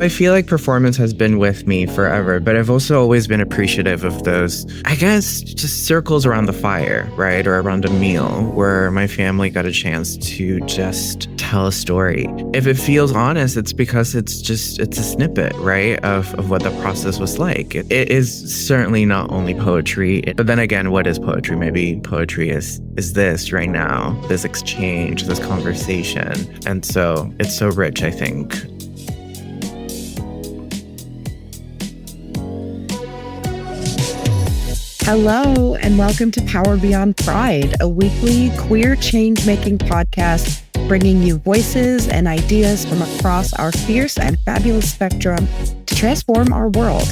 I feel like performance has been with me forever, but I've also always been appreciative of those, I guess, just circles around the fire, right? Or around a meal where my family got a chance to just tell a story. If it feels honest, it's because it's a snippet, right? Of what the process was like. It is certainly not only poetry, but then again, what is poetry? Maybe poetry is this right now, this exchange, this conversation. And so it's so rich, I think. Hello, and welcome to Power Beyond Pride, a weekly queer change-making podcast bringing you voices and ideas from across our fierce and fabulous spectrum to transform our world.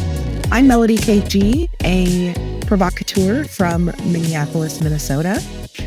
I'm Melody KG, a provocateur from Minneapolis, Minnesota.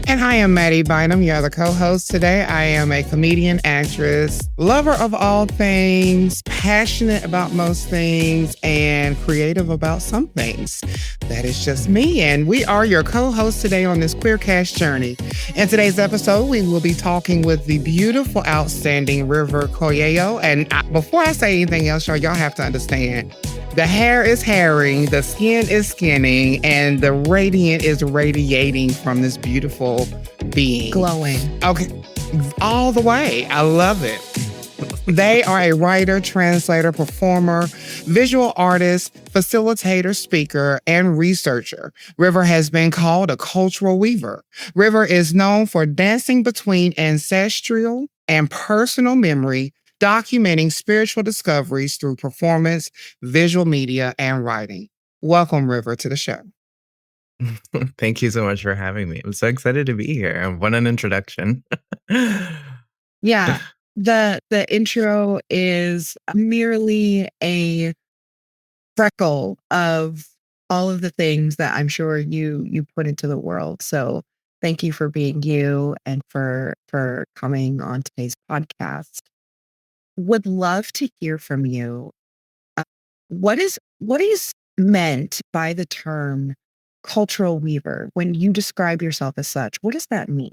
And I am Mattie Bynum, your other co-host today. I am a comedian, actress, lover of all things, passionate about most things, and creative about some things. That is just me, and we are your co-hosts today on this queer cast journey. In today's episode, we will be talking with the beautiful, outstanding River Coello. And before I say anything else, y'all have to understand, the hair is hairing, the skin is skinning, and the radiant is radiating from this beautiful being. Glowing. Okay, all the way. I love it. They are a writer, translator, performer, visual artist, facilitator, speaker, and researcher. River has been called a cultural weaver. River is known for dancing between ancestral and personal memory, documenting spiritual discoveries through performance, visual media, and writing. Welcome, River, to the show. Thank you so much for having me. I'm so excited to be here. What an introduction. Yeah, the intro is merely a freckle of all of the things that I'm sure you put into the world. So thank you for being you and for coming on today's podcast. Would love to hear from you. What is meant by the term cultural weaver when you describe yourself as such? What does that mean?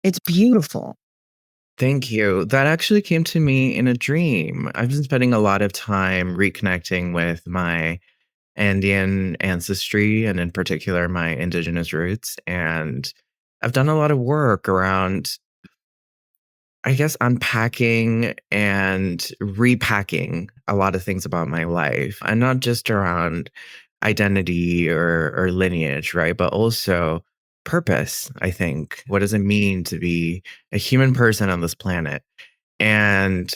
It's beautiful. Thank you. That actually came to me in a dream. I've been spending a lot of time reconnecting with my Andean ancestry and, in particular, my Indigenous roots. And I've done a lot of work around, I guess, unpacking and repacking a lot of things about my life, and not just around identity or lineage, right? But also purpose, I think. What does it mean to be a human person on this planet? And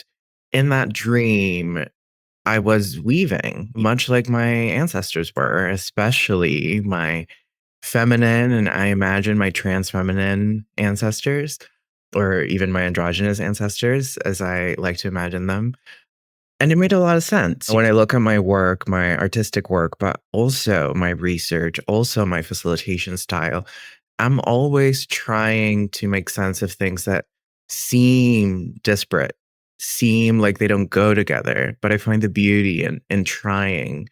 in that dream, I was weaving, much like my ancestors were, especially my feminine, and I imagine my trans feminine ancestors, or even my androgynous ancestors, as I like to imagine them. And it made a lot of sense when I look at my work, my artistic work, but also my research, also my facilitation style. I'm always trying to make sense of things that seem disparate, seem like they don't go together, but I find the beauty in trying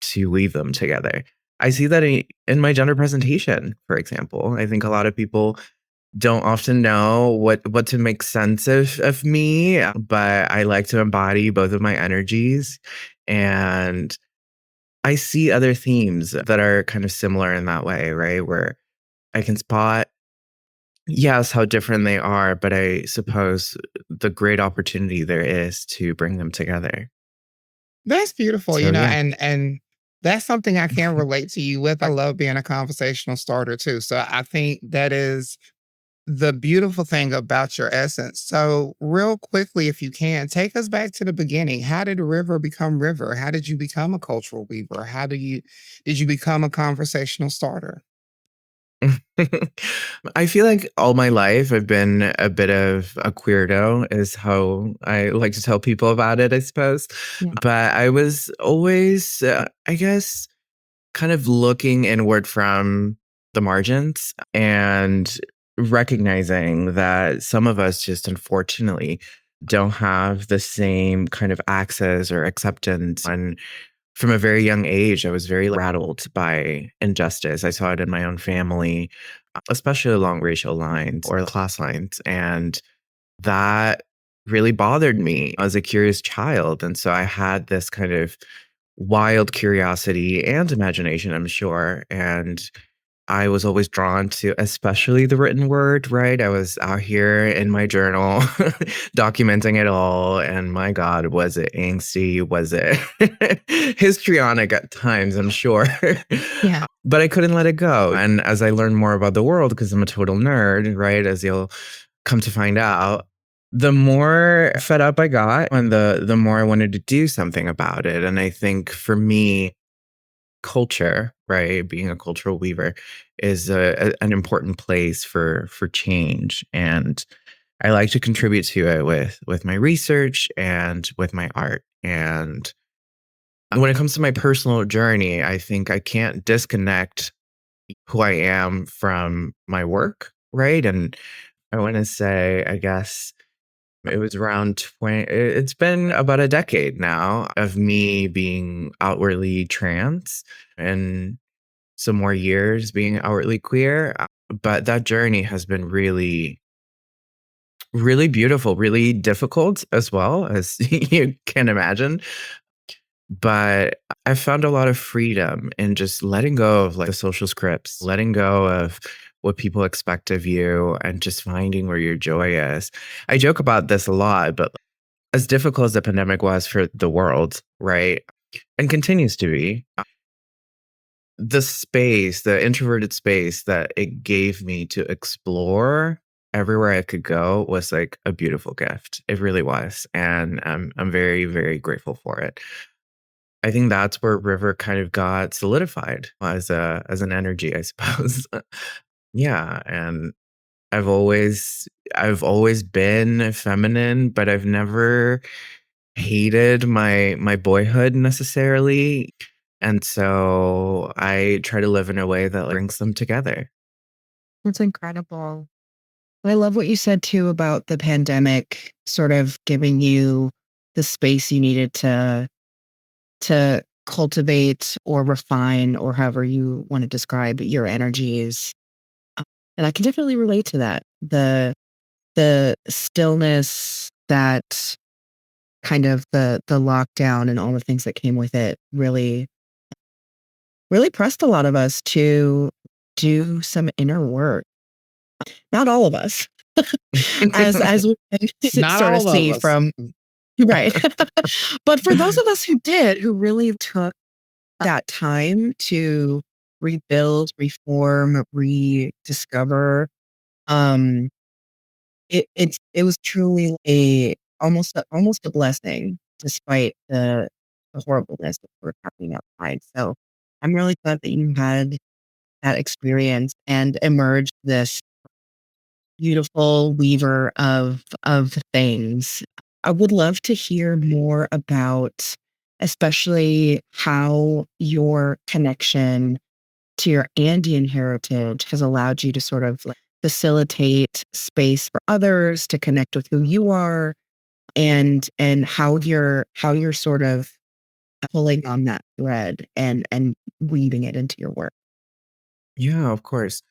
to weave them together. I see that in my gender presentation, for example. I think a lot of people don't often know what to make sense of me, but I like to embody both of my energies. And I see other themes that are kind of similar in that way, right? Where I can spot, yes, how different they are, but I suppose the great opportunity there is to bring them together. That's beautiful, So yeah. and that's something I can relate to you with. I love being a conversational starter too. So I think that is the beautiful thing about your essence. So real quickly, if you can, take us back to the beginning. How did River become River? How did you become a cultural weaver? Did you become a conversational starter? I feel like all my life I've been a bit of a queerdo, is how I like to tell people about it, I suppose. Yeah. But I was always, I guess, kind of looking inward from the margins and recognizing that some of us just unfortunately don't have the same kind of access or acceptance. And from a very young age, I was very rattled by injustice. I saw it in my own family, especially along racial lines or class lines. And that really bothered me as a curious child. And so I had this kind of wild curiosity and imagination, I'm sure. And I was always drawn to especially the written word, right? I was out here in my journal documenting it all. And my God, was it angsty? Was it histrionic at times, I'm sure. Yeah. But I couldn't let it go. And as I learned more about the world, because I'm a total nerd, right? As you'll come to find out, the more fed up I got and the more I wanted to do something about it. And I think for me, culture, right, being a cultural weaver is an important place for change. And I like to contribute to it with my research and with my art. And when it comes to my personal journey, I think I can't disconnect who I am from my work, right? And I want to say, I guess it was around 20, it's been about a decade now of me being outwardly trans and some more years being outwardly queer. But that journey has been really, really beautiful, really difficult as well, as you can imagine. But I found a lot of freedom in just letting go of like the social scripts, letting go of what people expect of you and just finding where your joy is. I joke about this a lot, but as difficult as the pandemic was for the world, right? And continues to be, the space, the introverted space that it gave me to explore everywhere I could go was like a beautiful gift. It really was. And I'm very, very grateful for it. I think that's where River kind of got solidified as an energy, I suppose. Yeah. And I've always I've always been feminine, but I've never hated my boyhood necessarily. And so I try to live in a way that like, brings them together. That's incredible. I love what you said too about the pandemic sort of giving you the space you needed to cultivate or refine or however you want to describe your energies. And I can definitely relate to that. The stillness that kind of the lockdown and all the things that came with it really pressed a lot of us to do some inner work. Not all of us, as we can Not sort of all of see us. from right. But for those of us who did, who really took that time to rebuild, reform, rediscover, um, it was truly a almost a blessing despite the horribleness that were happening outside. So I'm really glad that you had that experience and emerged this beautiful weaver of things. I would love to hear more about especially how your connection to your Andean heritage has allowed you to sort of like facilitate space for others to connect with who you are and how you're sort of pulling on that thread and weaving it into your work. Yeah, of course.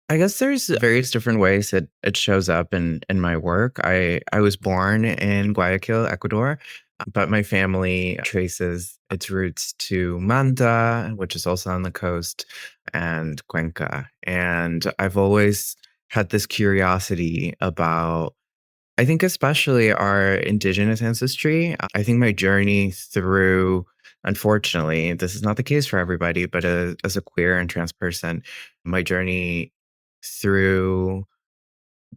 I guess there's various different ways that it shows up in my work. I was born in Guayaquil, Ecuador, but my family traces its roots to Manta, which is also on the coast, and Cuenca. And I've always had this curiosity about, I think, especially our indigenous ancestry. I think my journey through, unfortunately, this is not the case for everybody, but as a queer and trans person, my journey through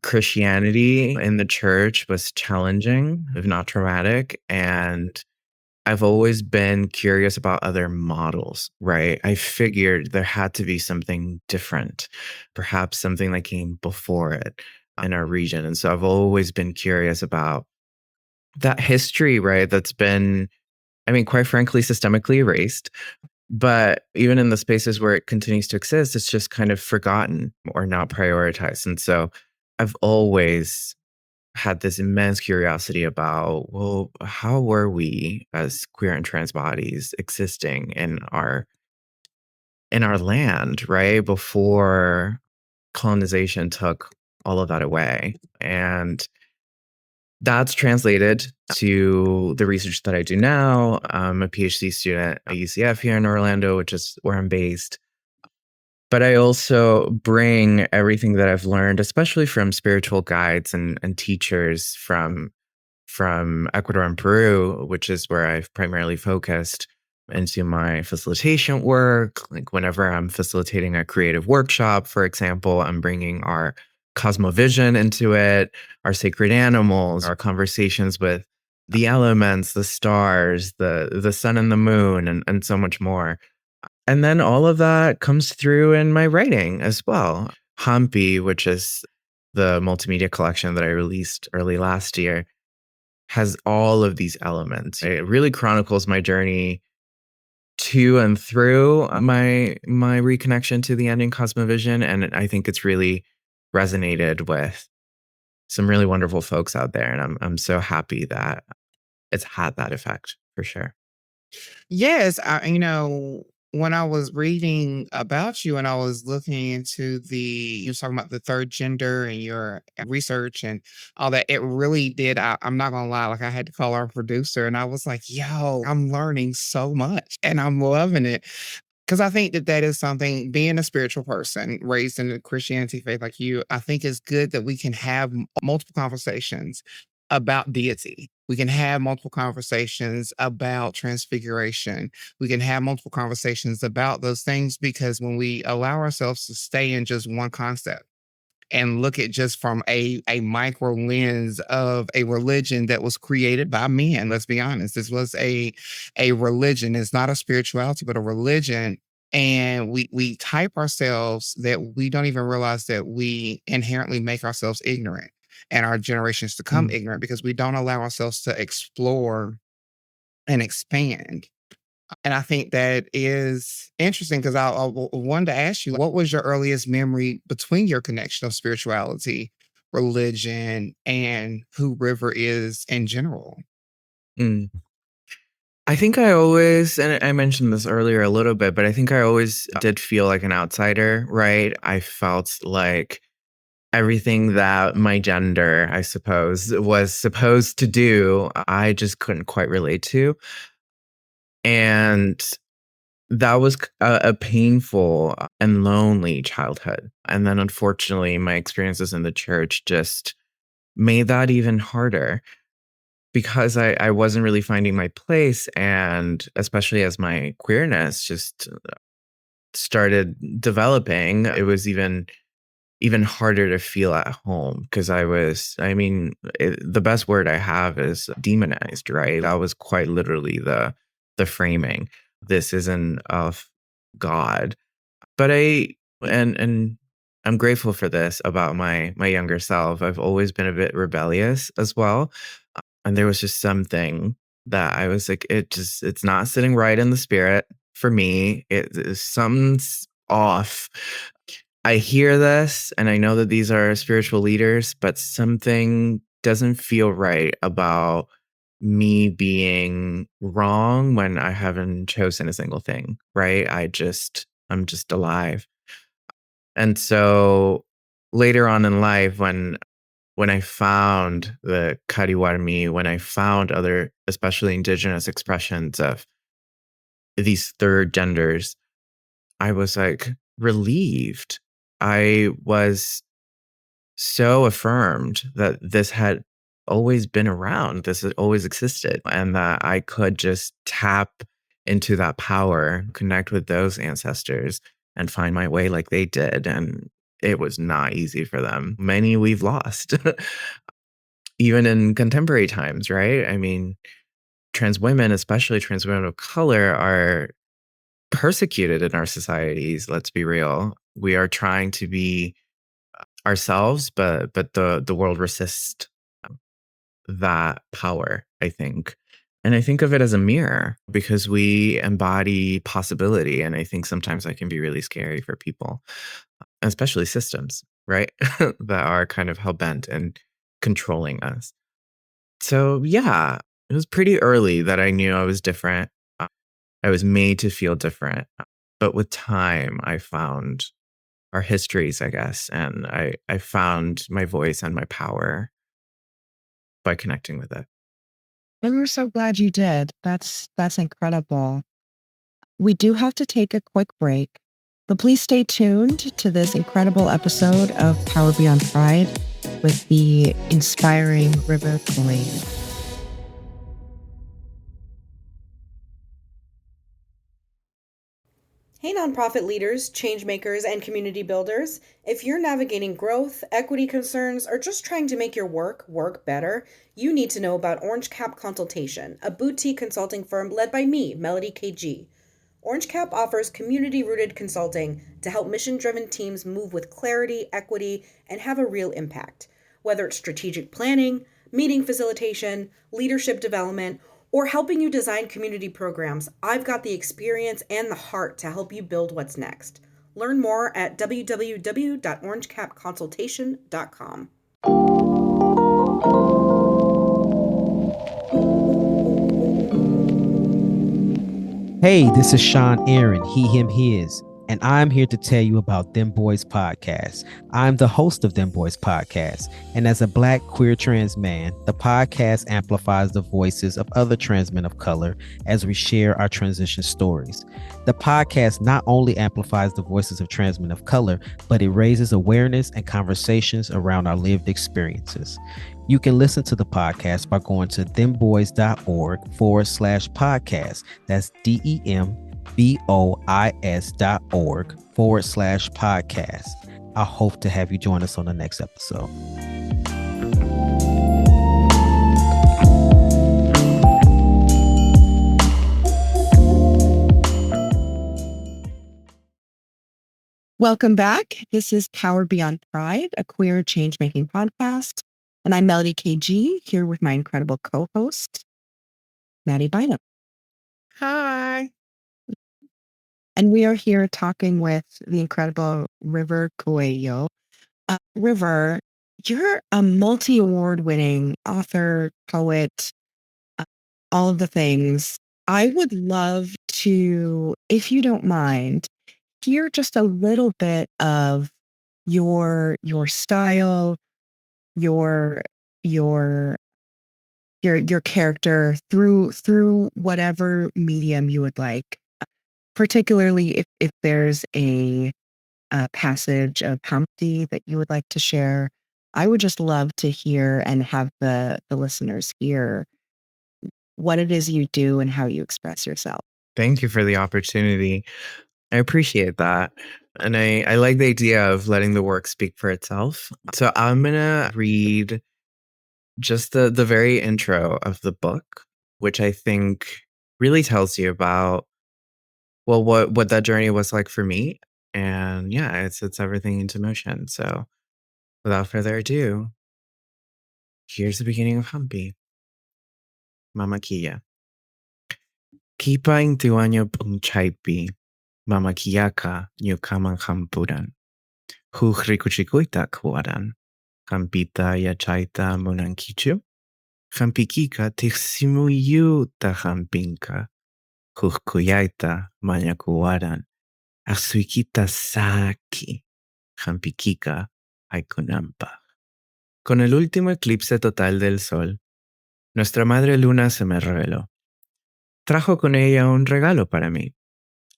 Christianity in the church was challenging, if not traumatic. And I've always been curious about other models, right? I figured there had to be something different, perhaps something that came before it in our region. And so I've always been curious about that history, right? That's been, I mean, quite frankly, systemically erased. But even in the spaces where it continues to exist, it's just kind of forgotten or not prioritized. And so I've always had this immense curiosity about, well, how were we as queer and trans bodies existing in our land, right? Before colonization took all of that away. And That's translated to the research that I do now. I'm a PhD student at UCF here in Orlando, which is where I'm based. But I also bring everything that I've learned, especially from spiritual guides and teachers from Ecuador and Peru, which is where I've primarily focused, into my facilitation work. Like whenever I'm facilitating a creative workshop, for example, I'm bringing our cosmovision into it, our sacred animals, our conversations with the elements, the stars, the sun and the moon, and so much more. And then all of that comes through in my writing as well. Humpy, which is the multimedia collection that I released early last year, has all of these elements. It really chronicles my journey to and through my reconnection to the Andean Cosmovision, and I think it's really resonated with some really wonderful folks out there, and I'm so happy that it's had that effect for sure. Yes, when I was reading about you and I was looking into you were talking about the third gender and your research and all that, it really did. I'm not gonna lie, like I had to call our producer and I was like, yo, I'm learning so much and I'm loving it. Because I think that that is something, being a spiritual person raised in the Christianity faith like you, I think it's good that we can have multiple conversations about deity. We can have multiple conversations about transfiguration. We can have multiple conversations about those things because when we allow ourselves to stay in just one concept, and look at just from a micro lens of a religion that was created by men. Let's be honest. This was a religion. It's not a spirituality, but a religion. And we type ourselves that we don't even realize that we inherently make ourselves ignorant and our generations to come Mm, ignorant because we don't allow ourselves to explore and expand. And I think that is interesting because wanted to ask you, what was your earliest memory between your connection of spirituality, religion, and who River is in general? mm. I think I always, and I mentioned this earlier a little bit, but I think I always did feel like an outsider, right? I felt like everything that my gender, I suppose, was supposed to do, I just couldn't quite relate to. And that was a painful and lonely childhood. And then unfortunately, my experiences in the church just made that even harder because I wasn't really finding my place. And especially as my queerness just started developing, it was even harder to feel at home because the best word I have is demonized, right? That was quite literally the framing. This isn't of God. But and I'm grateful for this about my younger self. I've always been a bit rebellious as well. And there was just something that I was like, it's not sitting right in the spirit for me. Something's off. I hear this and I know that these are spiritual leaders, but something doesn't feel right about me being wrong when I haven't chosen a single thing, right? I'm just alive. And so later on in life, when I found the Kariwarmi, when I found other, especially indigenous expressions of these third genders, I was like relieved. I was so affirmed that this had always been around, this had always existed, and that I could just tap into that power, connect with those ancestors, and find my way like they did. And it was not easy for them. Many we've lost, even in contemporary times, right? I mean, trans women, especially trans women of color, are persecuted in our societies. Let's be real. We are trying to be ourselves, but the world resists that power, I think. And I think of it as a mirror because we embody possibility. And I think sometimes that can be really scary for people, especially systems, right? That are kind of hell bent and controlling us. So, yeah, it was pretty early that I knew I was different. Uh, I was made to feel different. But with time, I found our histories, I guess, and I found my voice and my power. by connecting with it. And we're so glad you did. That's incredible. We do have to take a quick break, but please stay tuned to this incredible episode of Power Beyond Pride with the inspiring River Coello. Hey, nonprofit leaders, change makers, and community builders. If you're navigating growth, equity concerns, or just trying to make your work better, you need to know about Orange Cap Consultation, a boutique consulting firm led by me, Melody KG. Orange Cap offers community-rooted consulting to help mission-driven teams move with clarity, equity, and have a real impact. Whether it's strategic planning, meeting facilitation, leadership development, or helping you design community programs, I've got the experience and the heart to help you build what's next. Learn more at www.orangecapconsultation.com. Hey, this is Sean Aaron, he, him, his, and I'm here to tell you about Them Boys Podcast. I'm the host of Them Boys Podcast, and as a Black queer trans man, the podcast amplifies the voices of other trans men of color as we share our transition stories. The podcast not only amplifies the voices of trans men of color, but it raises awareness and conversations around our lived experiences. You can listen to the podcast by going to themboys.org/podcast. That's DEMBOIS.org/podcast. I hope to have you join us on the next episode. Welcome back. This is Power Beyond Pride, a queer change-making podcast. And I'm Melody KG, here with my incredible co-host, Mattie Bynum. Hi. And we are here talking with the incredible River Coello. River, you're a multi-award winning author, poet, all of the things. I would love to, if you don't mind, hear just a little bit of your style, your character through whatever medium you would like, particularly if there's a passage of Humpty that you would like to share. I would just love to hear and have the listeners hear what it is you do and how you express yourself. Thank you for the opportunity. I appreciate that. And I like the idea of letting the work speak for itself. So I'm going to read just the very intro of the book, which I think really tells you about, well, what that journey was like for me. And yeah, it sets everything into motion. So without further ado, here's the beginning of Humpy. Mama Kia. Kipa intuanyo pungchaipi. Mama Kiyaka nyukaman hampuran. Hujrikuchikuita kuaran. Hampita yachaita munankichu. Hampikika tiximuyuta hampinka. Hujkuyaita mañakuaran. Asuikita saki. Hampikika aikunampa. Con el último eclipse total del sol, nuestra madre luna se me reveló. Trajo con ella un regalo para mí.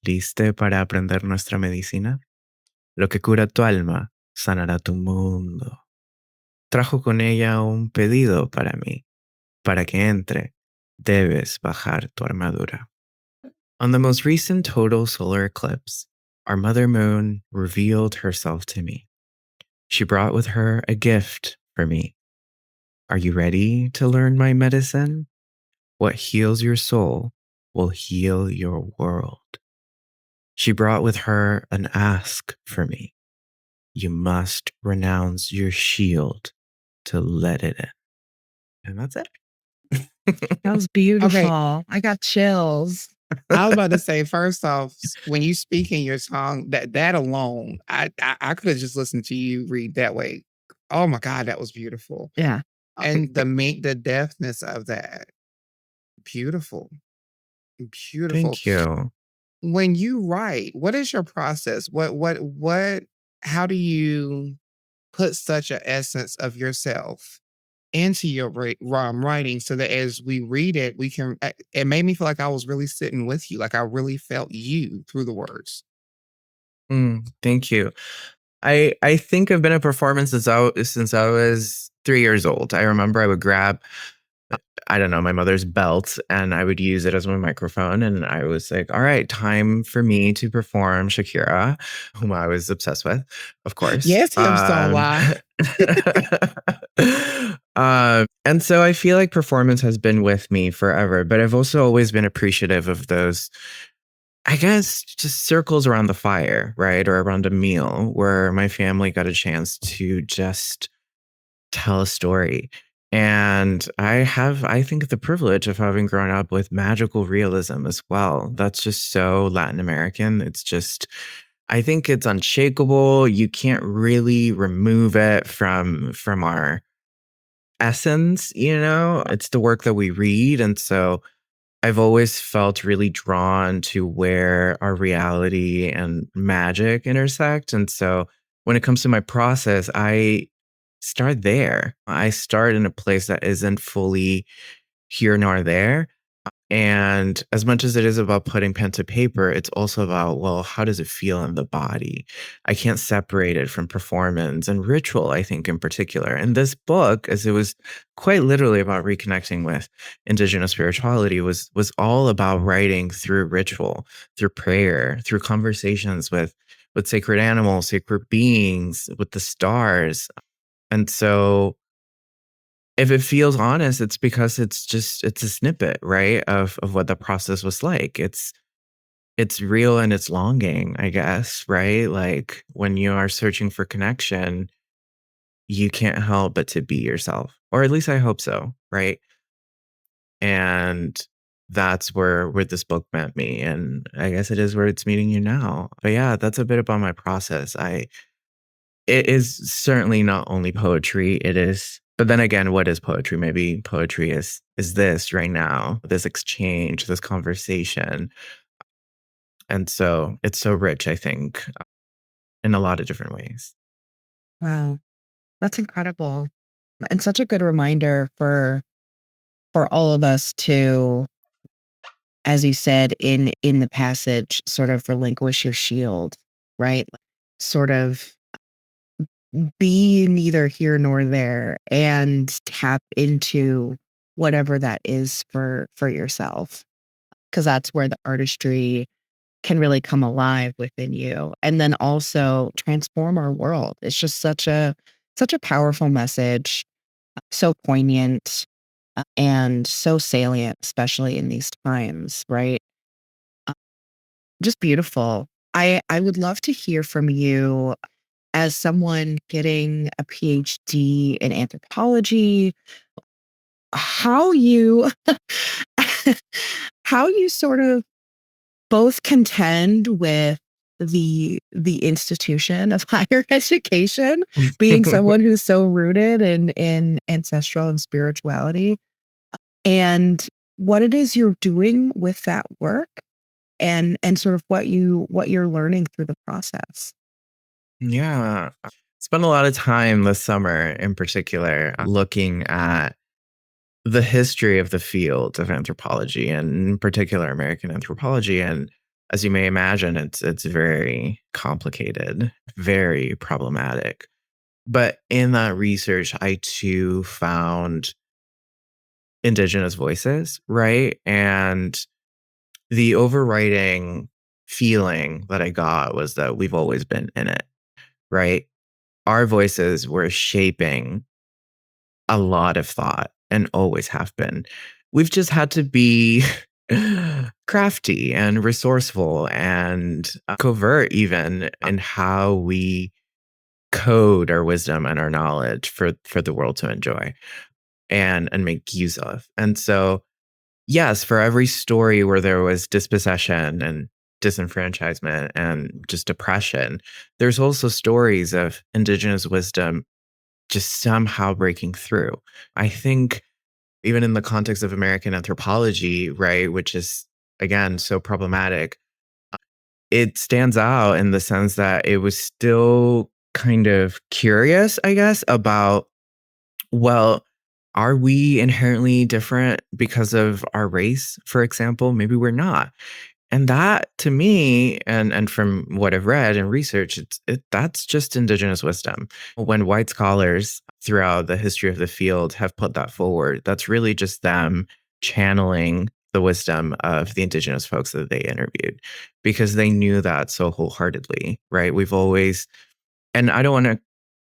¿Liste para aprender nuestra medicina? Lo que cura tu alma sanará tu mundo. Trajo con ella un pedido para mí. Para que entre, debes bajar tu armadura. On the most recent total solar eclipse, our mother moon revealed herself to me. She brought with her a gift for me. Are you ready to learn my medicine? What heals your soul will heal your world. She brought with her an ask for me. You must renounce your shield to let it in. And that's it. That was beautiful. Okay. I got chills. I was about to say, first off, when you speak in your song, that alone, I could have just listened to you read that way. Oh my God, that was beautiful. Yeah. And the deftness of that, beautiful. Thank you. When you write, what is your process? How do you put such an essence of yourself into your writing so that as we read it, it made me feel like I was really sitting with you. Like I really felt you through the words. Thank you. I think I've been a performance since I was 3 years old. I remember I would grab, I don't know, my mother's belt, and I would use it as my microphone, and I was like, "All right, time for me to perform Shakira," whom I was obsessed with, of course. Yes, hips don't lie. And so I feel like performance has been with me forever, but I've also always been appreciative of those, I guess, just circles around the fire, right? Or around a meal where my family got a chance to just tell a story. And I think, the privilege of having grown up with magical realism as well. That's just so Latin American. It's just, I think it's unshakable. You can't really remove it from our essence, you know? It's the work that we read. And so I've always felt really drawn to where our reality and magic intersect. And so when it comes to my process, I start there. I start in a place that isn't fully here nor there. And as much as it is about putting pen to paper, it's also about, well, how does it feel in the body? I can't separate it from performance and ritual, I think, in particular. And this book, as it was quite literally about reconnecting with Indigenous spirituality, was all about writing through ritual, through prayer, through conversations with sacred animals, sacred beings, with the stars. And so if it feels honest, it's because it's a snippet, right, of what the process was like. It's real and it's longing, I guess, right? Like when you are searching for connection, you can't help but to be yourself. Or at least I hope so, right? And that's where this book met me. And I guess it is where it's meeting you now. But yeah, that's a bit about my process. It is certainly not only poetry, it is, but then again, what is poetry? Maybe poetry is this right now, this exchange, this conversation. And so it's so rich, I think, in a lot of different ways. Wow, that's incredible. And such a good reminder for all of us to, as you said in the passage, sort of relinquish your shield, right? Sort of be neither here nor there and tap into whatever that is for yourself, because that's where the artistry can really come alive within you, and then also transform our world. It's just such a powerful message, so poignant, and so salient, especially in these times, right? Uh, just beautiful. I would love to hear from you as someone getting a PhD in anthropology, how you how you sort of both contend with the institution of higher education, being someone who's so rooted in ancestral and spirituality, and what it is you're doing with that work, and sort of what you're learning through the process. Yeah. Spent a lot of time this summer in particular looking at the history of the field of anthropology and in particular American anthropology. And as you may imagine, it's very complicated, very problematic. But in that research, I too found Indigenous voices, right? And the overriding feeling that I got was that we've always been in it, right? Our voices were shaping a lot of thought and always have been. We've just had to be crafty and resourceful and covert even in how we code our wisdom and our knowledge for the world to enjoy and make use of. And so, yes, for every story where there was dispossession and disenfranchisement and just oppression, there's also stories of Indigenous wisdom just somehow breaking through. I think even in the context of American anthropology, right, which is again so problematic, it stands out in the sense that it was still kind of curious, I guess, about, well, Are we inherently different because of our race, for example? Maybe we're not. And that to me, and from what I've read and research, that's just Indigenous wisdom. When white scholars throughout the history of the field have put that forward, that's really just them channeling the wisdom of the Indigenous folks that they interviewed, because they knew that so wholeheartedly, right? We've always, and I don't want to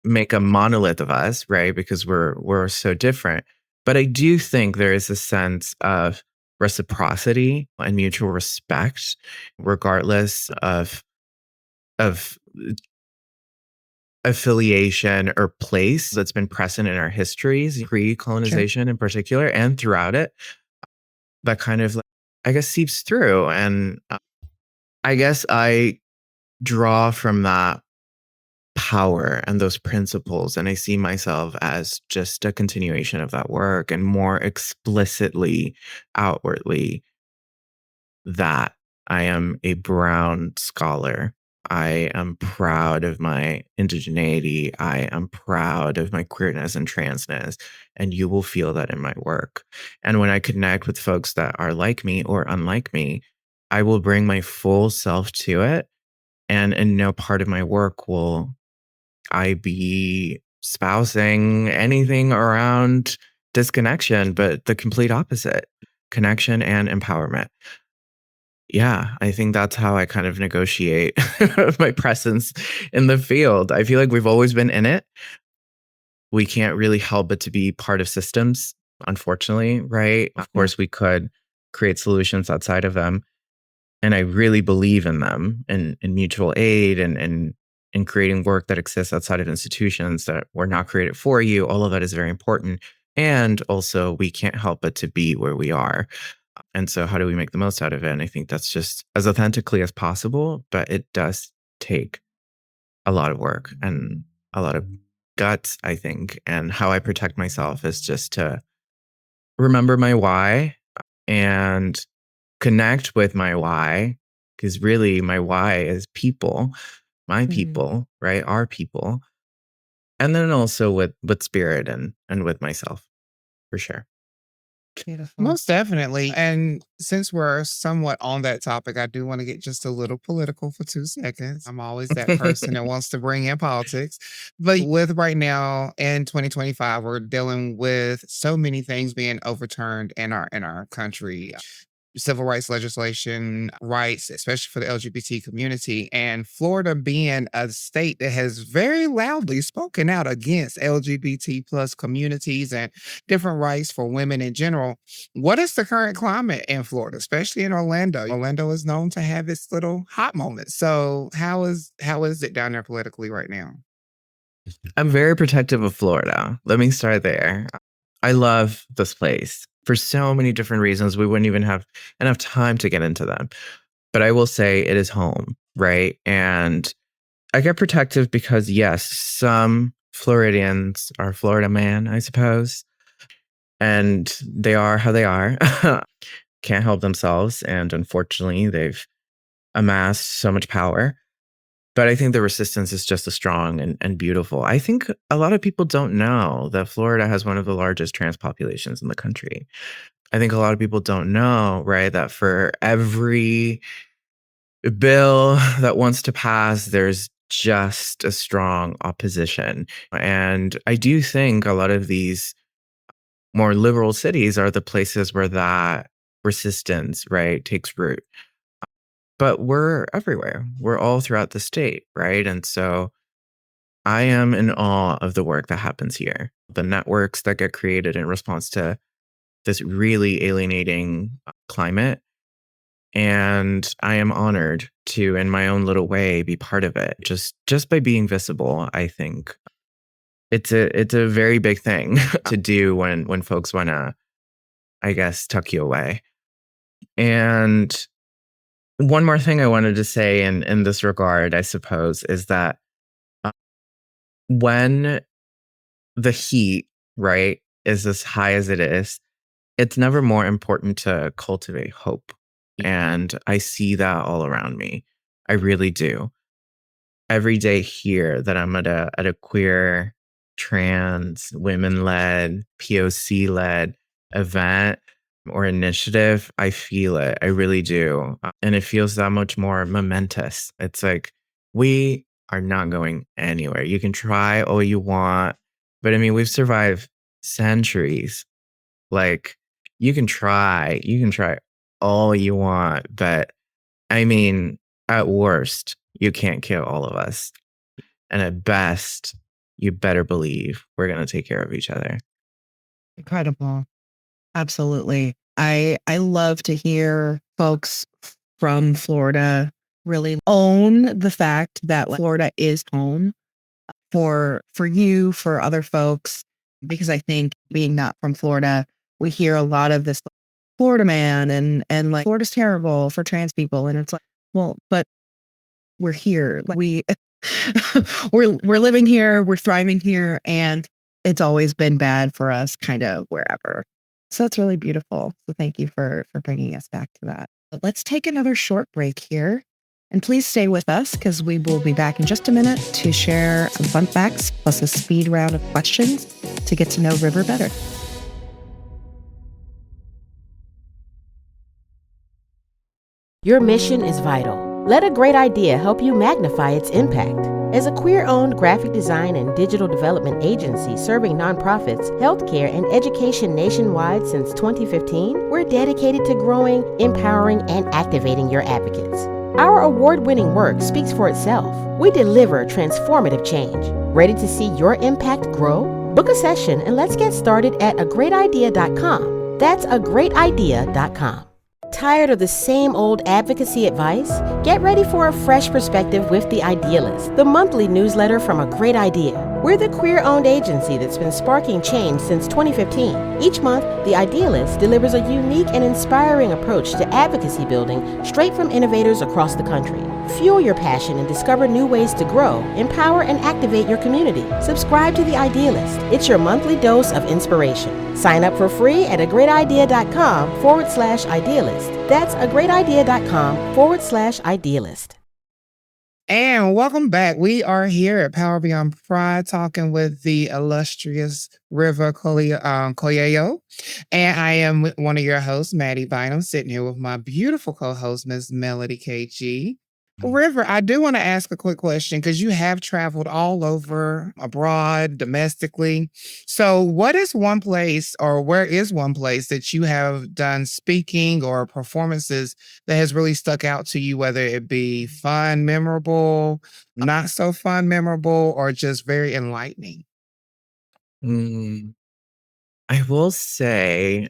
make a monolith of us, right? Because we're so different. But I do think there is a sense of reciprocity and mutual respect, regardless of affiliation or place that's been present in our histories, pre-colonization in particular, and throughout it. That kind of, like, I guess, seeps through. And I guess I draw from that power and those principles, and I see myself as just a continuation of that work, and more explicitly, outwardly, that I am a brown scholar. I am proud of my indigeneity. I am proud of my queerness and transness, and you will feel that in my work. And when I connect with folks that are like me or unlike me, I will bring my full self to it, and in no part of my work will I be spousing anything around disconnection, but the complete opposite, connection and empowerment. Yeah, I think that's how I kind of negotiate my presence in the field. I feel like we've always been in it. We can't really help but to be part of systems, unfortunately, right? Of course, we could create solutions outside of them. And I really believe in them, and in mutual aid, and in creating work that exists outside of institutions that were not created for you. All of that is very important. And also, we can't help but to be where we are. And so, how do we make the most out of it? And I think that's just as authentically as possible, but it does take a lot of work and a lot of guts, I think. And how I protect myself is just to remember my why and connect with my why, because really my why is people, my people, right? Our people. And then also with spirit and with myself, for sure. Beautiful. Most definitely. And since we're somewhat on that topic, I do want to get just a little political for 2 seconds. I'm always that person that wants to bring in politics. But with right now in 2025, we're dealing with so many things being overturned in our country. Civil rights legislation, rights, especially for the LGBT community, and Florida being a state that has very loudly spoken out against LGBT plus communities and different rights for women in general. What is the current climate in Florida, especially in Orlando? Orlando is known to have its little hot moments. So how is it down there politically right now? I'm very protective of Florida. Let me start there. I love this place for so many different reasons. We wouldn't even have enough time to get into them. But I will say it is home, right? And I get protective because, yes, some Floridians are Florida man, I suppose, and they are how they are. Can't help themselves. And unfortunately, they've amassed so much power. But I think the resistance is just as strong and beautiful. I think a lot of people don't know that Florida has one of the largest trans populations in the country. I think a lot of people don't know, right, that for every bill that wants to pass, there's just a strong opposition. And I do think a lot of these more liberal cities are the places where that resistance, right, takes root. But we're everywhere. We're all throughout the state, right? And so I am in awe of the work that happens here, the networks that get created in response to this really alienating climate. And I am honored to, in my own little way, be part of it. Just by being visible, I think it's a very big thing to do when folks want to, I guess, tuck you away. And one more thing I wanted to say in this regard, I suppose, is that when the heat, right, is as high as it is, it's never more important to cultivate hope. And I see that all around me. I really do. Every day here that I'm at a queer trans, women-led, POC-led event or initiative, I feel it. I really do. And it feels that much more momentous. It's like, we are not going anywhere. You can try all you want, but I mean, we've survived centuries. Like, you can try all you want, but I mean, at worst, you can't kill all of us. And at best, you better believe we're going to take care of each other. Incredible. Absolutely. I love to hear folks from Florida really own the fact that Florida is home for you, for other folks, because I think being not from Florida, we hear a lot of this Florida man and like Florida's terrible for trans people. And it's like, well, but we're here. Like, we're living here, we're thriving here, and it's always been bad for us kind of wherever. So it's really beautiful. So thank you for bringing us back to that. But let's take another short break here. And please stay with us because we will be back in just a minute to share some fun facts plus a speed round of questions to get to know River better. Your mission is vital. Let a great idea help you magnify its impact. As a queer-owned graphic design and digital development agency serving nonprofits, healthcare, and education nationwide since 2015, we're dedicated to growing, empowering, and activating your advocates. Our award-winning work speaks for itself. We deliver transformative change. Ready to see your impact grow? Book a session and let's get started at agreatidea.com. That's agreatidea.com. Tired of the same old advocacy advice? Get ready for a fresh perspective with The Idealist, the monthly newsletter from A Great Idea. We're the queer-owned agency that's been sparking change since 2015. Each month, The Idealist delivers a unique and inspiring approach to advocacy building straight from innovators across the country. Fuel your passion and discover new ways to grow, empower, and activate your community. Subscribe to The Idealist. It's your monthly dose of inspiration. Sign up for free at agreatidea.com/idealist. That's agreatidea.com/idealist. And welcome back. We are here at Power Beyond Pride talking with the illustrious River Coello. And I am one of your hosts, Mattie Bynum, sitting here with my beautiful co-host, Ms. Melody KG. River, I do want to ask a quick question because you have traveled all over, abroad, domestically. So what is one place or where is one place that you have done speaking or performances that has really stuck out to you, whether it be fun, memorable, not so fun, memorable, or just very enlightening? I will say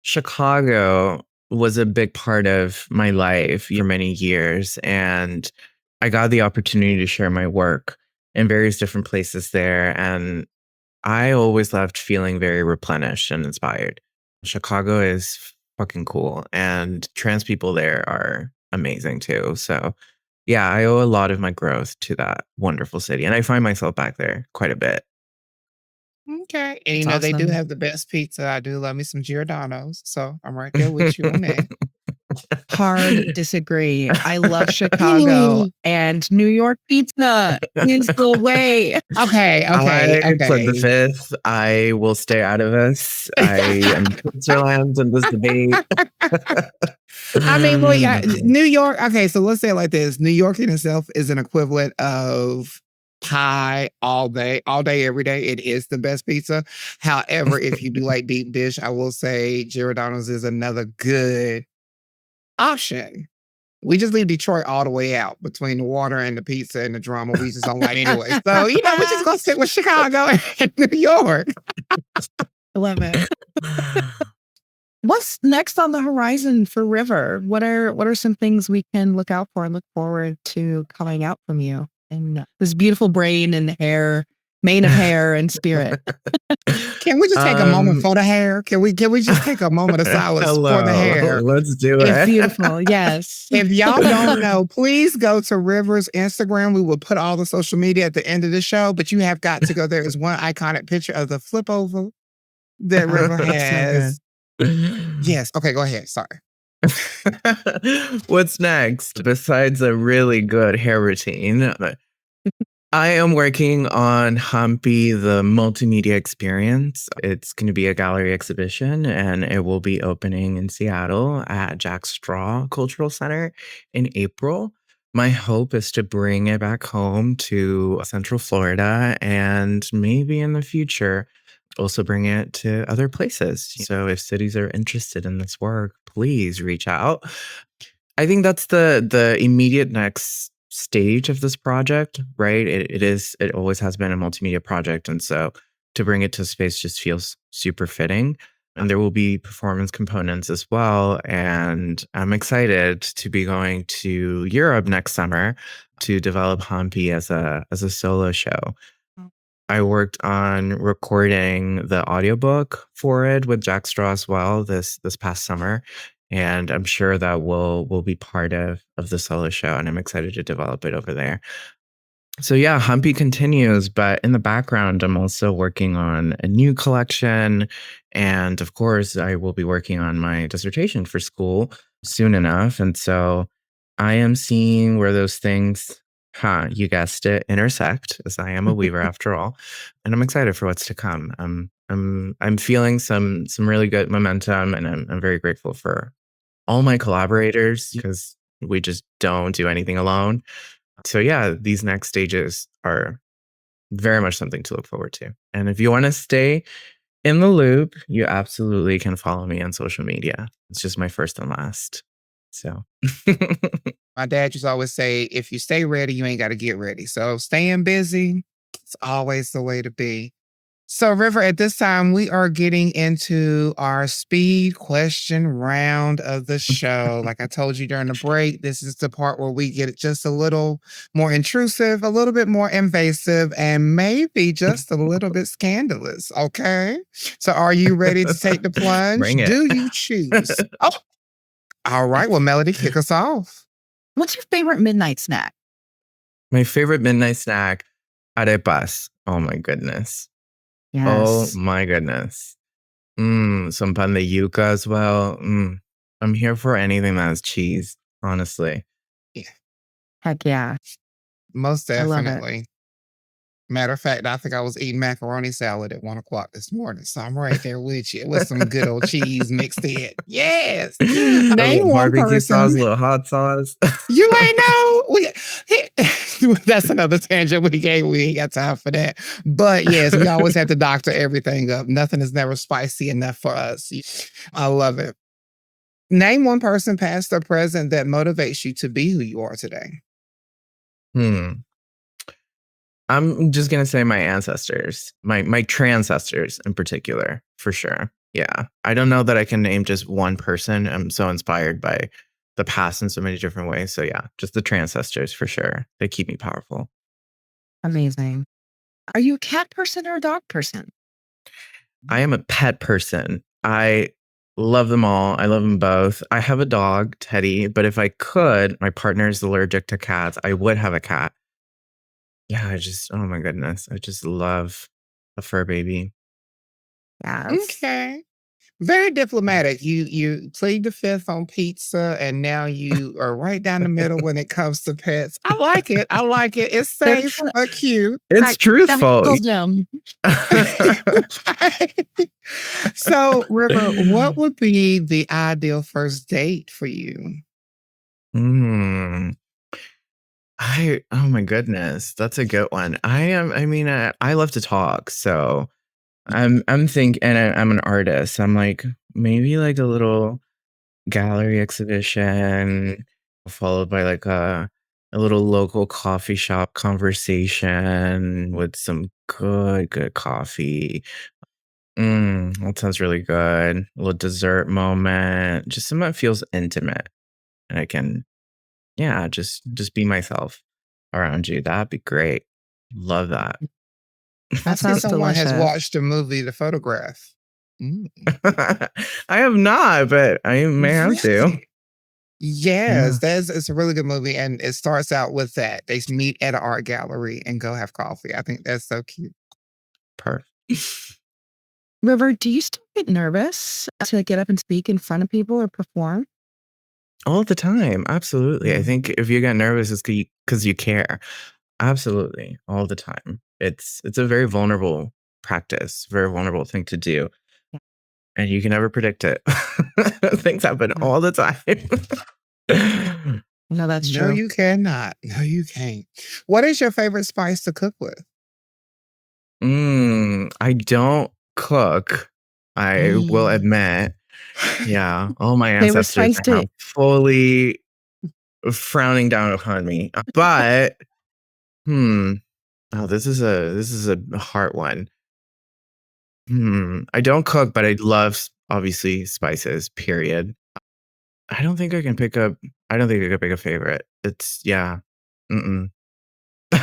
Chicago was a big part of my life for many years, and I got the opportunity to share my work in various different places there, and I always left feeling very replenished and inspired. Chicago is fucking cool, and trans people there are amazing too. So, yeah, I owe a lot of my growth to that wonderful city, and I find myself back there quite a bit. Okay. And It's they do awesome. have the best pizza. I do love me some Giordano's. So I'm right there with you on that. Hard disagree. I love Chicago and New York pizza is the way. Okay. I pled the Okay. fifth. I will stay out of this. I am Switzerland in this debate. I mean, boy, New York. Okay, so let's say it like this: New York in itself is an equivalent of pie all day, every day. It is the best pizza. However, if you do like deep dish, I will say Giordano's is another good option. We just leave Detroit all the way out between the water and the pizza and the drama. We just don't like anyway. So, we're just going to stick with Chicago and New York. I love it. What's next on the horizon for River? What are some things we can look out for and look forward to coming out from you and this beautiful brain and hair, mane of hair and spirit? Can we just take a moment for the hair? Can we just take a moment of silence for the hair? Let's do It's it. beautiful. Yes. If y'all don't know, please go to River's Instagram. We will put all the social media at the end of the show, but you have got to go. There is one iconic picture of the flip over that River has. Yes. Okay, go ahead. Sorry. What's next besides a really good hair routine? I am working on Humpy, the multimedia experience. It's going to be a gallery exhibition, and it will be opening in Seattle at Jack Straw Cultural Center in April. My hope is to bring it back home to Central Florida and maybe in the future also bring it to other places. So if cities are interested in this work, please reach out. I think that's the immediate next stage of this project, right? It always has been a multimedia project, and so to bring it to space just feels super fitting. And there will be performance components as well. And I'm excited to be going to Europe next summer to develop Hampi as a solo show. I worked on recording the audiobook for it with Jack Straw as well this past summer. And I'm sure that will be part of the solo show. And I'm excited to develop it over there. So yeah, Humpy continues, but in the background, I'm also working on a new collection. And of course, I will be working on my dissertation for school soon enough. And so I am seeing where those things, you guessed it, intersect, as I am a weaver after all. And I'm excited for what's to come. I'm feeling some really good momentum, and I'm very grateful for all my collaborators because we just don't do anything alone. So yeah, these next stages are very much something to look forward to. And if you want to stay in the loop, you absolutely can follow me on social media. It's just my first and last. So My dad used to always say, if you stay ready, you ain't got to get ready. So staying busy, it's always the way to be. So, River, at this time, we are getting into our speed question round of the show. Like I told you during the break, this is the part where we get just a little more intrusive, a little bit more invasive, and maybe just a little bit scandalous. Okay. So, are you ready to take the plunge? bring it. Do you choose? Oh, all right. Well, Melody, kick us off. What's your favorite midnight snack? My favorite midnight snack, arepas. Oh my goodness. Oh Yes. my goodness. Some pan de yuca as well. I'm here for anything that has cheese, honestly. Heck yeah. Most I love it. definitely. Matter of fact, I think I was eating macaroni salad at 1:00 this morning. So I'm right there with you with some good old cheese mixed in. Yes. A Name little one barbecue sauce, a person. little hot sauce. You ain't know. That's another tangent we gave. We ain't got time for that. But yes, we always have to doctor everything up. Nothing is never spicy enough for us. I love it. Name one person, past or present, that motivates you to be who you are today. I'm just gonna say my ancestors, my transcestors in particular, for sure. Yeah, I don't know that I can name just one person. I'm so inspired by the past in so many different ways. So yeah, just the transcestors for sure. They keep me powerful. Amazing. Are you a cat person or a dog person? I am a pet person. I love them all. I love them both. I have a dog, Teddy, but if I could, my partner is allergic to cats. I would have a cat. Yeah, oh my goodness. I just love a fur baby. Yes. Okay. Very diplomatic. You plead the fifth on pizza, and now you are right down the middle when it comes to pets. I like it. I like it. It's safe but cute. It's truthful. So, River, what would be the ideal first date for you? Oh my goodness, that's a good one. I love to talk, so I'm thinking, and I'm an artist. I'm like, maybe like a little gallery exhibition followed by like a little local coffee shop conversation with some good coffee. That sounds really good. A little dessert moment, just something that feels intimate, and I can, yeah, just be myself around you. That'd be great. Love that. I see sounds someone has delicious. watched the movie The Photograph. I have not, but I may have to. Really? Yes, it's a really good movie, and it starts out with that. They meet at an art gallery and go have coffee. I think that's so cute. Perfect. River, do you still get nervous to get up and speak in front of people or perform? All the time. Absolutely. I think if you get nervous, it's because you care. Absolutely, all the time. It's a very vulnerable practice, very vulnerable thing to do, Yeah. and you can never predict it. Things happen Yeah. all the time. No, that's No, true. you cannot. No, you can't. What is your favorite spice to cook with? I don't cook, I will Mm. admit. Yeah, all my Favorite ancestors spice are to now fully frowning down upon me, but, hmm, oh, this is a hard one. I don't cook, but I love obviously spices, period. I don't think I can pick up I don't think I could pick a favorite. It's yeah. Mm-mm. I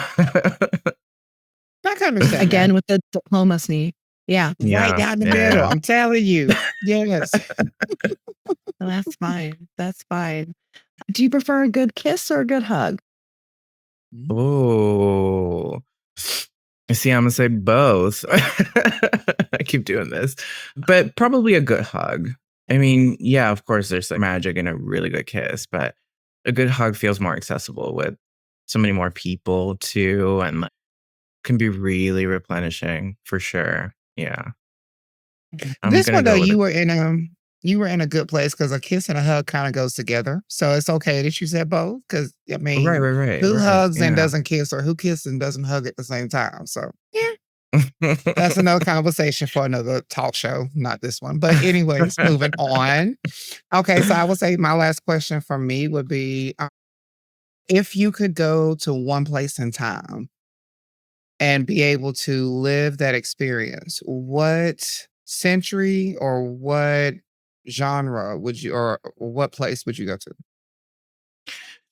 can understand that. again with the diplomacy. Yeah, Right Yeah, down the middle. yeah. I'm telling you. Yes. no, that's fine. That's fine. Do you prefer a good kiss or a good hug? Oh. See, I'm gonna say both. I keep doing this, but probably a good hug. I mean, yeah, of course, there's like magic in a really good kiss, but a good hug feels more accessible with so many more people too, and like, can be really replenishing for sure. Yeah, I'm This gonna one though, go with it. you were in a good place because a kiss and a hug kind of goes together. So it's okay that you said both. Because I Right, mean, right, right, who right. hugs and Yeah. doesn't kiss, or who kisses and doesn't hug at the same time? So yeah, that's another conversation for another talk show, not this one. But anyways, moving on. Okay, so I would say my last question for me would be, if you could go to one place in time and be able to live that experience, what century or what genre would you, or what place would you go to?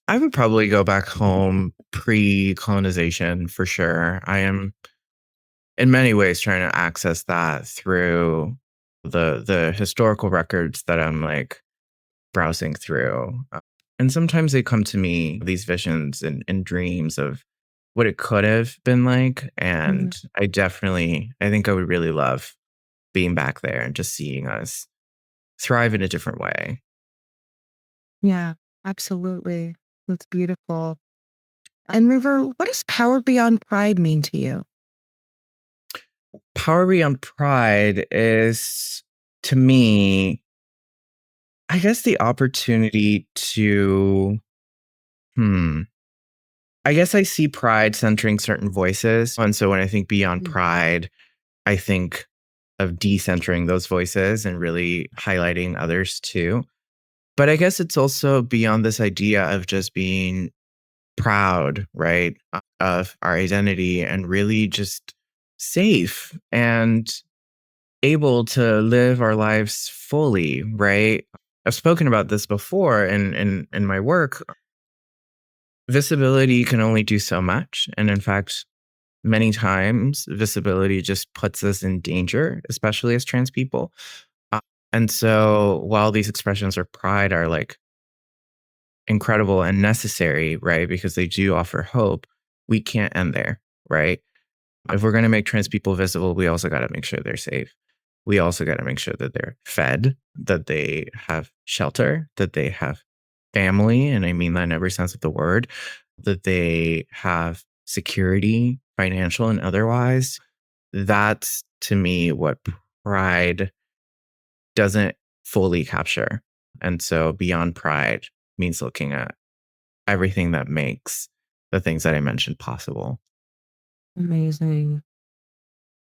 I would probably go back home pre-colonization for sure. I am in many ways trying to access that through the historical records that I'm like browsing through. And sometimes they come to me, these visions and dreams of what it could have been like. Mhm. And I think I would really love being back there and just seeing us thrive in a different way. Yeah, absolutely. That's beautiful. And River, what does power beyond pride mean to you? Power beyond pride is, to me, I guess the opportunity to, hmm, I guess I see pride centering certain voices. And so when I think beyond Mm. pride, I think of decentering those voices and really highlighting others too. But I guess it's also beyond this idea of just being proud, right, of our identity and really just safe and able to live our lives fully, right? I've spoken about this before in my work. Visibility can only do so much. And in fact, many times visibility just puts us in danger, especially as trans people. Uh, and so while these expressions of pride are like incredible and necessary, right? Because they do offer hope, we can't end there, right? If we're going to make trans people visible, we also got to make sure they're safe. We also got to make sure that they're fed, that they have shelter, that they have family. And I mean that in every sense of the word, that they have security, financial and otherwise. That's to me what pride doesn't fully capture. And so beyond pride means looking at everything that makes the things that I mentioned possible. Amazing.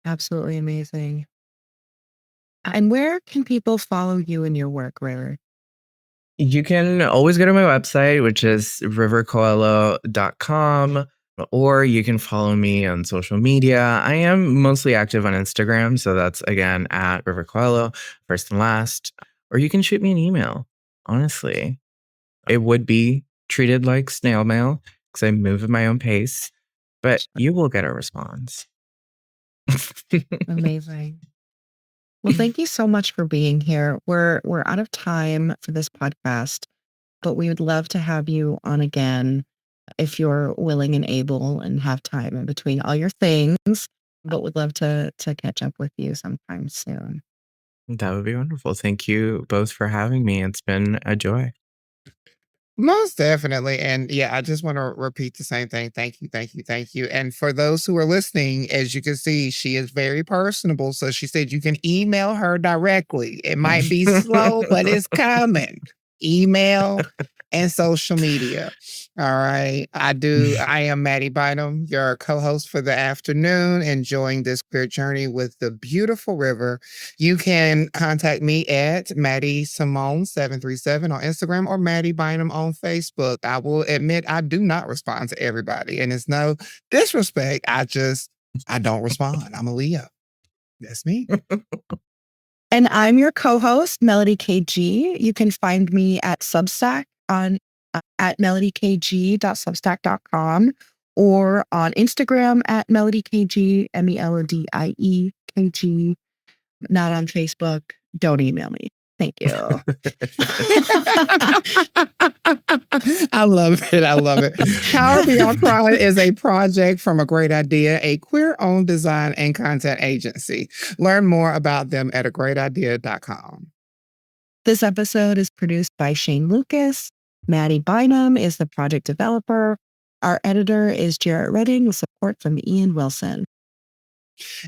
Absolutely amazing. And where can people follow you in your work, River? You can always go to my website, which is rivercoello.com, or you can follow me on social media. I am mostly active on Instagram, so that's again at River Coello, first and last. Or you can shoot me an email. Honestly, it would be treated like snail mail because I move at my own pace, but you will get a response. Amazing. Well, thank you so much for being here. We're out of time for this podcast, but we would love to have you on again if you're willing and able and have time in between all your things. But would love to catch up with you sometime soon. That would be wonderful. Thank you both for having me. It's been a joy. Most definitely. And yeah, I just want to repeat the same thing. Thank you, thank you, thank you. And for those who are listening, as you can see, she is very personable. So she said you can email her directly. It might be slow, but it's coming. Email and social media. All right. I am Mattie Bynum, your co-host for the afternoon, enjoying this queer journey with the beautiful River. You can contact me at Mattie Simone 737 on Instagram or Mattie Bynum on Facebook. I will admit I do not respond to everybody, and it's no disrespect. I don't respond. I'm a Leo. That's me. And I'm your co-host, Melody KG. You can find me at Substack on at melodykg.substack.com or on Instagram at melodykg, MELODIEKG. Not on Facebook. Don't email me. Thank you. I love it. I love it. Power Beyond Pride is a project from A Great Idea, a queer-owned design and content agency. Learn more about them at agreatidea.com. This episode is produced by Shane Lucas. Mattie Bynum is the project developer. Our editor is Jarrett Redding with support from Ian Wilson.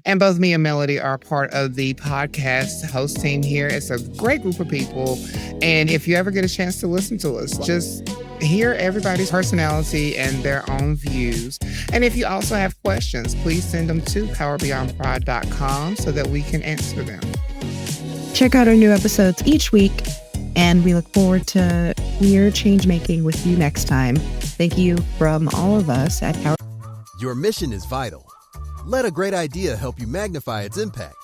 And both me and Melody are part of the podcast host team here. It's a great group of people. And if you ever get a chance to listen to us, just hear everybody's personality and their own views. And if you also have questions, please send them to powerbeyondpride.com so that we can answer them. Check out our new episodes each week, and we look forward to queer change making with you next time. Thank you from all of us at Power. Your mission is vital. Let a great idea help you magnify its impact.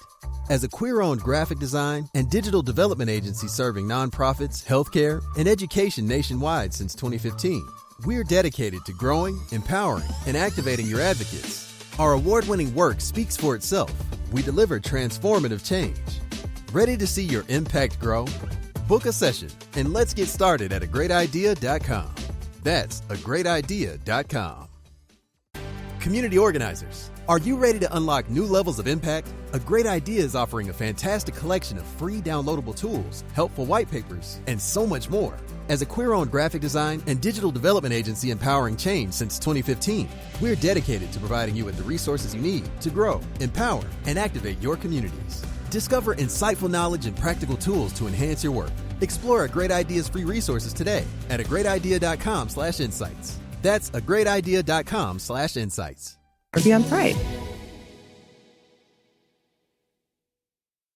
As a queer-owned graphic design and digital development agency serving nonprofits, healthcare, and education nationwide since 2015, we're dedicated to growing, empowering, and activating your advocates. Our award-winning work speaks for itself. We deliver transformative change. Ready to see your impact grow? Book a session and let's get started at agreatidea.com. That's agreatidea.com. Community organizers, are you ready to unlock new levels of impact? A Great Idea is offering a fantastic collection of free downloadable tools, helpful white papers, and so much more. As a queer-owned graphic design and digital development agency empowering change since 2015, we're dedicated to providing you with the resources you need to grow, empower, and activate your communities. Discover insightful knowledge and practical tools to enhance your work. Explore A Great Idea's free resources today at agreatidea.com/insights. That's agreatidea.com/insights. Beyond Pride.